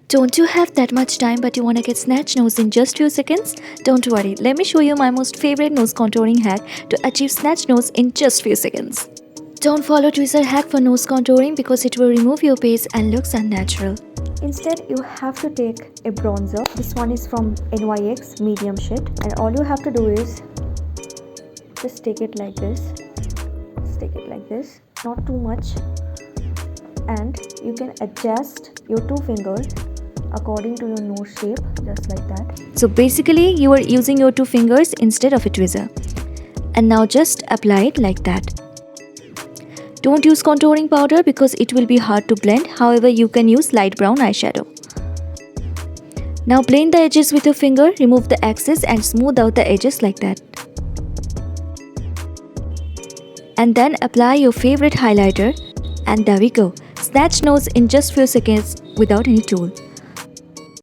Don't you have that much time but you wanna get snatched nose in just few seconds? Don't worry, let me show you my most favorite nose contouring hack to achieve snatched nose in just few seconds. Don't follow tweezer hack for nose contouring because it will remove your base and looks unnatural. Instead, you have to take a bronzer. This one is from NYX medium shade, and all you have to do is just take it like this. Just take it like this, not too much, and you can adjust your two fingers according to your nose shape, just like that. So basically you are using your two fingers instead of a tweezer. And now just apply it like that. Don't use contouring powder because it will be hard to blend, however you can use light brown eyeshadow. Now blend the edges with your finger, remove the excess and smooth out the edges like that. And then apply your favorite highlighter and there we go. Snatched nose in just few seconds without any tool.